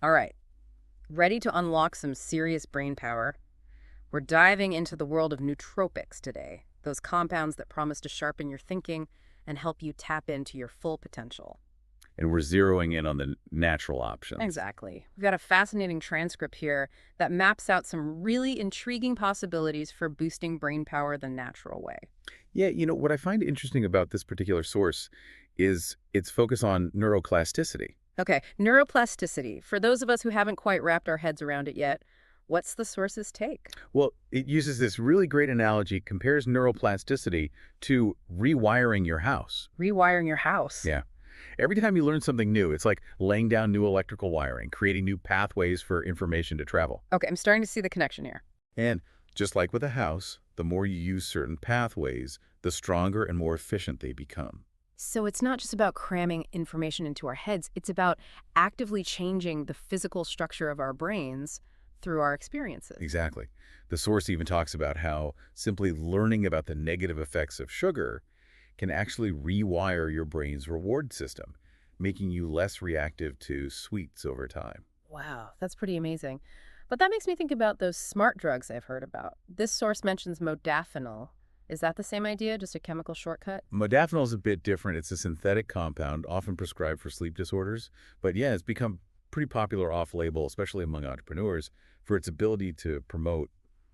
All right, ready to unlock some serious brain power? We're diving into the world of nootropics today, those compounds that promise to sharpen your thinking and help you tap into your full potential. And we're zeroing in on the natural options. Exactly. We've got a fascinating transcript here that maps out some really intriguing possibilities for boosting brain power the natural way. Yeah, what I find interesting about this particular source is its focus on neuroplasticity. Okay, neuroplasticity. For those of us who haven't quite wrapped our heads around it yet, what's the source's take? Well, it uses this really great analogy, compares neuroplasticity to rewiring your house. Rewiring your house. Yeah. Every time you learn something new, it's like laying down new electrical wiring, creating new pathways for information to travel. Okay, I'm starting to see the connection here. And just like with a house, the more you use certain pathways, the stronger and more efficient they become. So it's not just about cramming information into our heads, it's about actively changing the physical structure of our brains through our experiences. Exactly. The source even talks about how simply learning about the negative effects of sugar can actually rewire your brain's reward system, making you less reactive to sweets over time. Wow, that's pretty amazing. But that makes me think about those smart drugs I've heard about. This source mentions modafinil. Is that the same idea, just a chemical shortcut? Modafinil is a bit different. It's a synthetic compound, often prescribed for sleep disorders. But yeah, it's become pretty popular off-label, especially among entrepreneurs, for its ability to promote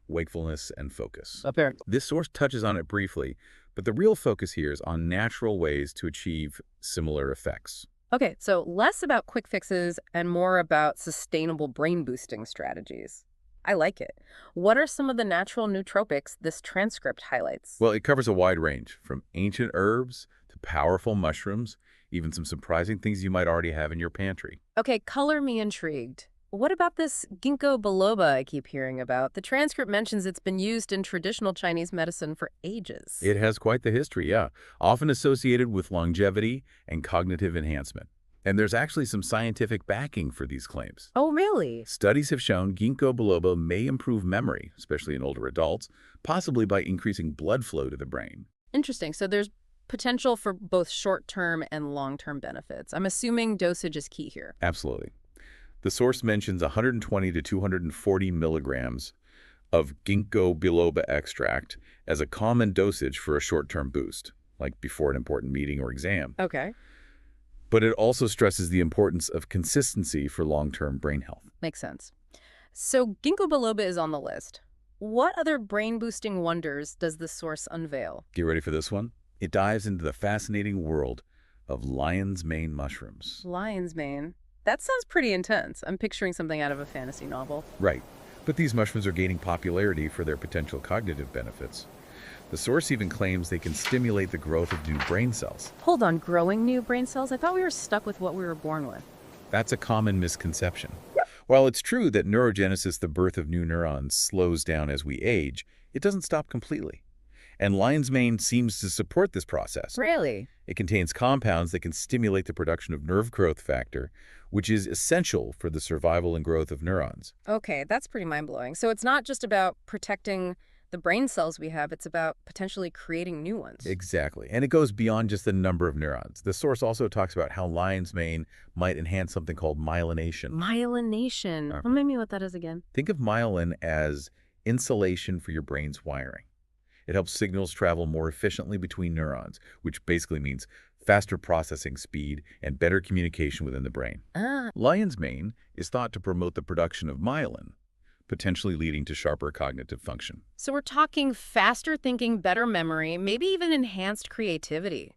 wakefulness and focus. Apparently. This source touches on it briefly, but the real focus here is on natural ways to achieve similar effects. Okay, so less about quick fixes and more about sustainable brain boosting strategies. I like it. What are some of the natural nootropics this transcript highlights? Well, it covers a wide range, from ancient herbs to powerful mushrooms, even some surprising things you might already have in your pantry. Okay, color me intrigued. What about this ginkgo biloba I keep hearing about? The transcript mentions it's been used in traditional Chinese medicine for ages. It has quite the history, yeah, often associated with longevity and cognitive enhancement. And there's actually some scientific backing for these claims. Oh, really? Studies have shown ginkgo biloba may improve memory, especially in older adults, possibly by increasing blood flow to the brain. Interesting. So there's potential for both short-term and long-term benefits. I'm assuming dosage is key here. Absolutely. The source mentions 120 to 240 milligrams of ginkgo biloba extract as a common dosage for a short-term boost, like before an important meeting or exam. Okay. But it also stresses the importance of consistency for long-term brain health. Makes sense. So ginkgo biloba is on the list. What other brain-boosting wonders does this source unveil? Get ready for this one. It dives into the fascinating world of lion's mane mushrooms. Lion's mane. That sounds pretty intense. I'm picturing something out of a fantasy novel. Right. But these mushrooms are gaining popularity for their potential cognitive benefits. The source even claims they can stimulate the growth of new brain cells. Hold on, growing new brain cells? I thought we were stuck with what we were born with. That's a common misconception. While it's true that neurogenesis, the birth of new neurons, slows down as we age, it doesn't stop completely. And lion's mane seems to support this process. Really? It contains compounds that can stimulate the production of nerve growth factor, which is essential for the survival and growth of neurons. Okay, that's pretty mind-blowing. So it's not just about protecting the brain cells we have, it's about potentially creating new ones. Exactly. And it goes beyond just the number of neurons. The source also talks about how lion's mane might enhance something called myelination. Myelination. Remind me what that is again. Think of myelin as insulation for your brain's wiring. It helps signals travel more efficiently between neurons, which basically means faster processing speed and better communication within the brain. Ah, Lion's mane is thought to promote the production of myelin, potentially leading to sharper cognitive function. so we're talking faster thinking, better memory, maybe even enhanced creativity.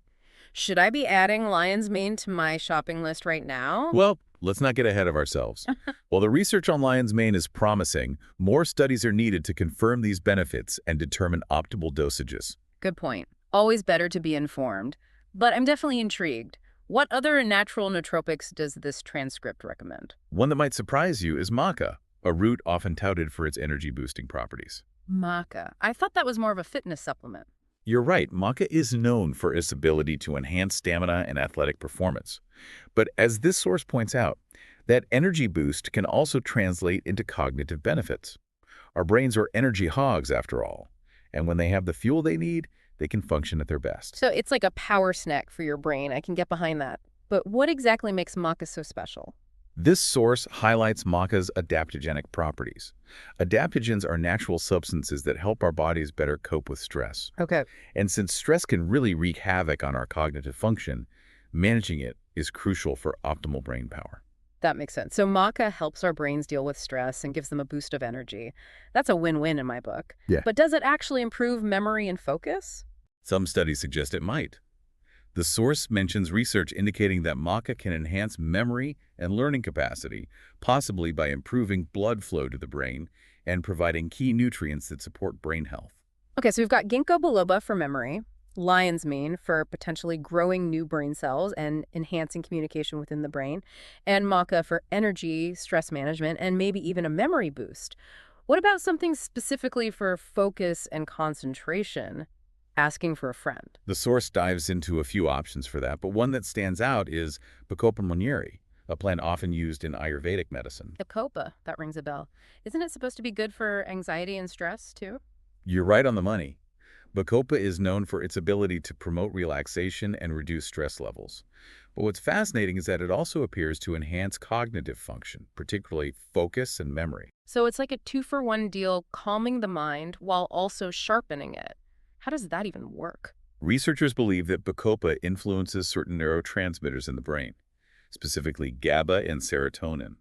Should I be adding lion's mane to my shopping list right now? Well, let's not get ahead of ourselves. While the research on lion's mane is promising, more studies are needed to confirm these benefits and determine optimal dosages. Good point. Always better to be informed. But I'm definitely intrigued. What other natural nootropics does this transcript recommend? One that might surprise you is maca, a root often touted for its energy-boosting properties. Maca. I thought that was more of a fitness supplement. You're right, maca is known for its ability to enhance stamina and athletic performance. But as this source points out, that energy boost can also translate into cognitive benefits. Our brains are energy hogs, after all, and when they have the fuel they need, they can function at their best. So it's like a power snack for your brain. I can get behind that. But what exactly makes maca so special? This source highlights maca's adaptogenic properties. Adaptogens are natural substances that help our bodies better cope with stress. Okay. And since stress can really wreak havoc on our cognitive function, managing it is crucial for optimal brain power. That makes sense. So maca helps our brains deal with stress and gives them a boost of energy. That's a win-win in my book. Yeah. But does it actually improve memory and focus? Some studies suggest it might. The source mentions research indicating that maca can enhance memory and learning capacity, possibly by improving blood flow to the brain and providing key nutrients that support brain health. Okay, so we've got ginkgo biloba for memory, lion's mane for potentially growing new brain cells and enhancing communication within the brain, and maca for energy, stress management, and maybe even a memory boost. What about something specifically for focus and concentration? Asking for a friend. The source dives into a few options for that, but one that stands out is Bacopa monnieri, a plant often used in Ayurvedic medicine. Bacopa, that rings a bell. Isn't it supposed to be good for anxiety and stress, too? You're right on the money. Bacopa is known for its ability to promote relaxation and reduce stress levels. But what's fascinating is that it also appears to enhance cognitive function, particularly focus and memory. So it's like a two-for-one deal, calming the mind while also sharpening it. How does that even work? Researchers believe that Bacopa influences certain neurotransmitters in the brain, specifically GABA and serotonin,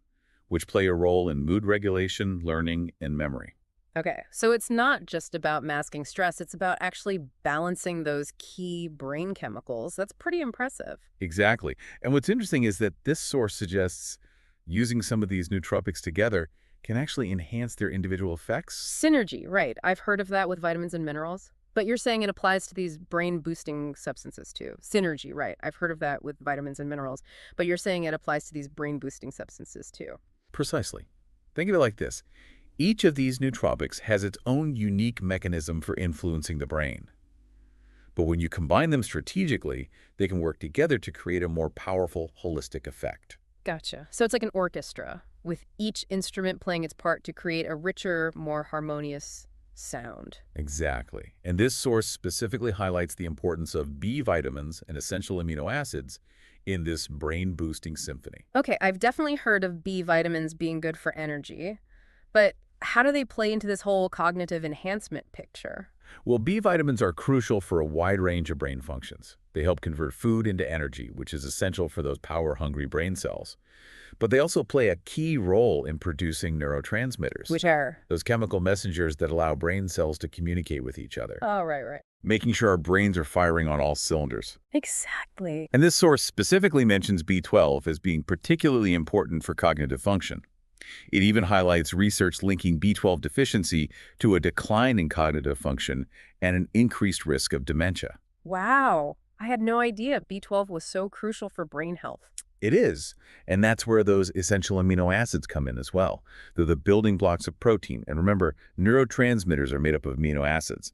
which play a role in mood regulation, learning, and memory. Okay, so it's not just about masking stress, it's about actually balancing those key brain chemicals. That's pretty impressive. Exactly. And what's interesting is that this source suggests using some of these nootropics together can actually enhance their individual effects. Synergy, right. I've heard of that with vitamins and minerals. But you're saying it applies to these brain-boosting substances too. Synergy, right. I've heard of that with vitamins and minerals. But you're saying it applies to these brain-boosting substances too. Precisely. Think of it like this. Each of these nootropics has its own unique mechanism for influencing the brain. But when you combine them strategically, they can work together to create a more powerful, holistic effect. Gotcha. So it's like an orchestra, with each instrument playing its part to create a richer, more harmonious sound. Exactly. And this source specifically highlights the importance of B vitamins and essential amino acids in this brain-boosting symphony. Okay, I've definitely heard of B vitamins being good for energy, but how do they play into this whole cognitive enhancement picture? Well, B vitamins are crucial for a wide range of brain functions. They help convert food into energy, which is essential for those power-hungry brain cells. But they also play a key role in producing neurotransmitters, Which are? those chemical messengers that allow brain cells to communicate with each other, Oh, right. making sure our brains are firing on all cylinders. Exactly. And this source specifically mentions B12 as being particularly important for cognitive function. It even highlights research linking B12 deficiency to a decline in cognitive function and an increased risk of dementia. Wow. I had no idea B12 was so crucial for brain health. It is, and that's where those essential amino acids come in as well. They're the building blocks of protein, and remember, neurotransmitters are made up of amino acids.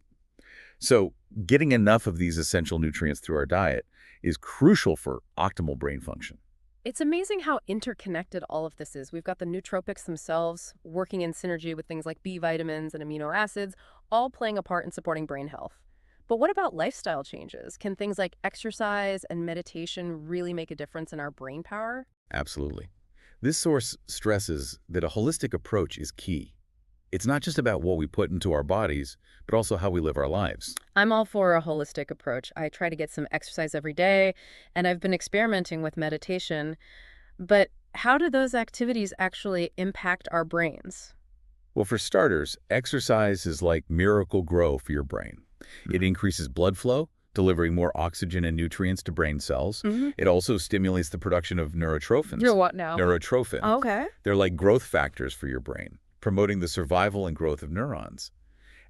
So getting enough of these essential nutrients through our diet is crucial for optimal brain function. It's amazing how interconnected all of this is. We've got the nootropics themselves working in synergy with things like B vitamins and amino acids, all playing a part in supporting brain health. But what about lifestyle changes? Can things like exercise and meditation really make a difference in our brain power? Absolutely. This source stresses that a holistic approach is key. It's not just about what we put into our bodies, but also how we live our lives. I'm all for a holistic approach. I try to get some exercise every day, and I've been experimenting with meditation. But how do those activities actually impact our brains? Well, for starters, exercise is like miracle grow for your brain. It increases blood flow, delivering more oxygen and nutrients to brain cells. Mm-hmm. It also stimulates the production of neurotrophins. You're what now? Neurotrophin. Okay. They're like growth factors for your brain, promoting the survival and growth of neurons.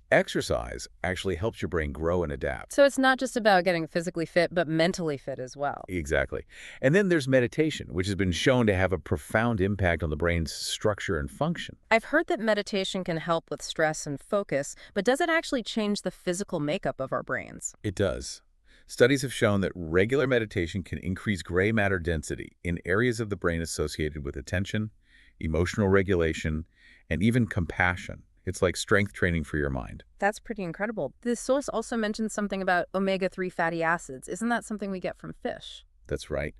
Exercise actually helps your brain grow and adapt. So it's not just about getting physically fit, but mentally fit as well. Exactly. And then there's meditation, which has been shown to have a profound impact on the brain's structure and function. I've heard that meditation can help with stress and focus, but does it actually change the physical makeup of our brains? It does. Studies have shown that regular meditation can increase gray matter density in areas of the brain associated with attention, emotional regulation, and even compassion. It's like strength training for your mind. That's pretty incredible. This source also mentions something about omega-3 fatty acids. Isn't that something we get from fish? That's right.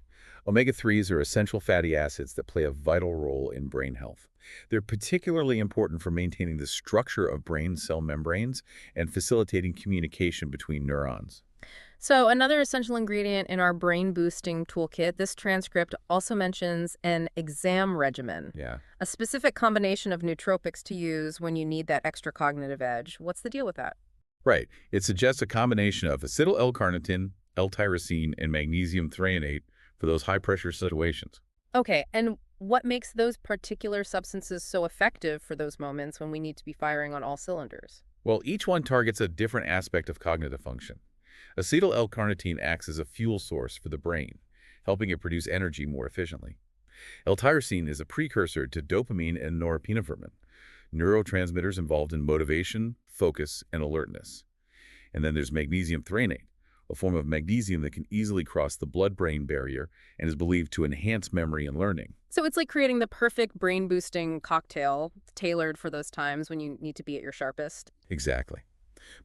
Omega-3s are essential fatty acids that play a vital role in brain health. They're particularly important for maintaining the structure of brain cell membranes and facilitating communication between neurons. So, another essential ingredient in our brain boosting toolkit, this transcript also mentions an exam regimen, Yeah. a specific combination of nootropics to use when you need that extra cognitive edge. What's the deal with that? Right. It suggests a combination of acetyl L-carnitine, L-tyrosine, and magnesium threonate for those high-pressure situations. Okay, and what makes those particular substances so effective for those moments when we need to be firing on all cylinders? Well, each one targets a different aspect of cognitive function. Acetyl L-carnitine acts as a fuel source for the brain, helping it produce energy more efficiently. L-tyrosine is a precursor to dopamine and norepinephrine, neurotransmitters involved in motivation, focus, and alertness. And then there's magnesium threonate, a form of magnesium that can easily cross the blood-brain barrier and is believed to enhance memory and learning. So it's like creating the perfect brain boosting cocktail tailored for those times when you need to be at your sharpest. Exactly.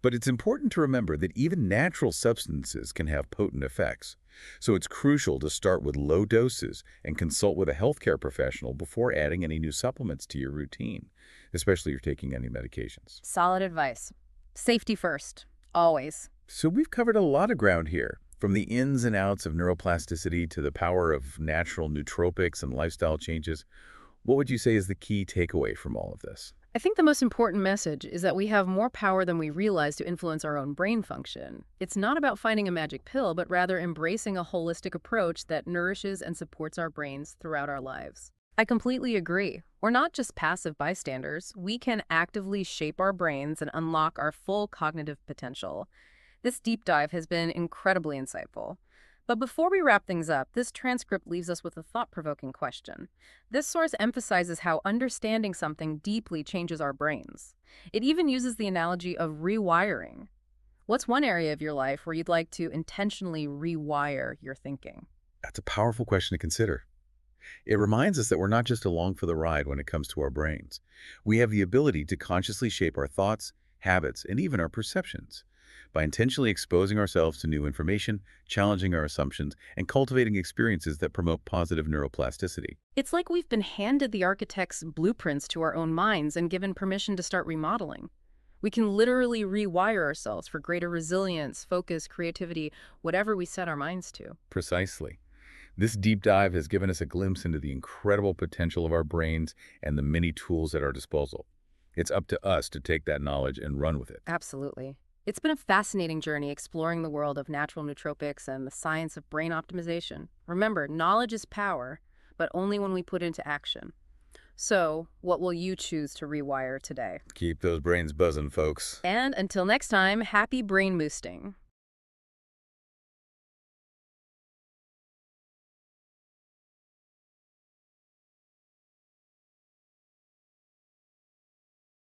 But it's important to remember that even natural substances can have potent effects. So it's crucial to start with low doses and consult with a healthcare professional before adding any new supplements to your routine, especially if you're taking any medications. Solid advice. Safety first, always. So we've covered a lot of ground here, from the ins and outs of neuroplasticity to the power of natural nootropics and lifestyle changes. What would you say is the key takeaway from all of this? I think the most important message is that we have more power than we realize to influence our own brain function. It's not about finding a magic pill, but rather embracing a holistic approach that nourishes and supports our brains throughout our lives. I completely agree. We're not just passive bystanders. We can actively shape our brains and unlock our full cognitive potential. This deep dive has been incredibly insightful. But before we wrap things up, this transcript leaves us with a thought-provoking question. This source emphasizes how understanding something deeply changes our brains. It even uses the analogy of rewiring. What's one area of your life where you'd like to intentionally rewire your thinking? That's a powerful question to consider. It reminds us that we're not just along for the ride when it comes to our brains. We have the ability to consciously shape our thoughts, habits, and even our perceptions. By intentionally exposing ourselves to new information, challenging our assumptions, and cultivating experiences that promote positive neuroplasticity. It's like we've been handed the architect's blueprints to our own minds and given permission to start remodeling. We can literally rewire ourselves for greater resilience, focus, creativity, whatever we set our minds to. Precisely. This deep dive has given us a glimpse into the incredible potential of our brains and the many tools at our disposal. It's up to us to take that knowledge and run with it. Absolutely. It's been a fascinating journey exploring the world of natural nootropics and the science of brain optimization. Remember, knowledge is power, but only when we put it into action. So, what will you choose to rewire today? Keep those brains buzzing, folks. And until next time, happy brain boosting.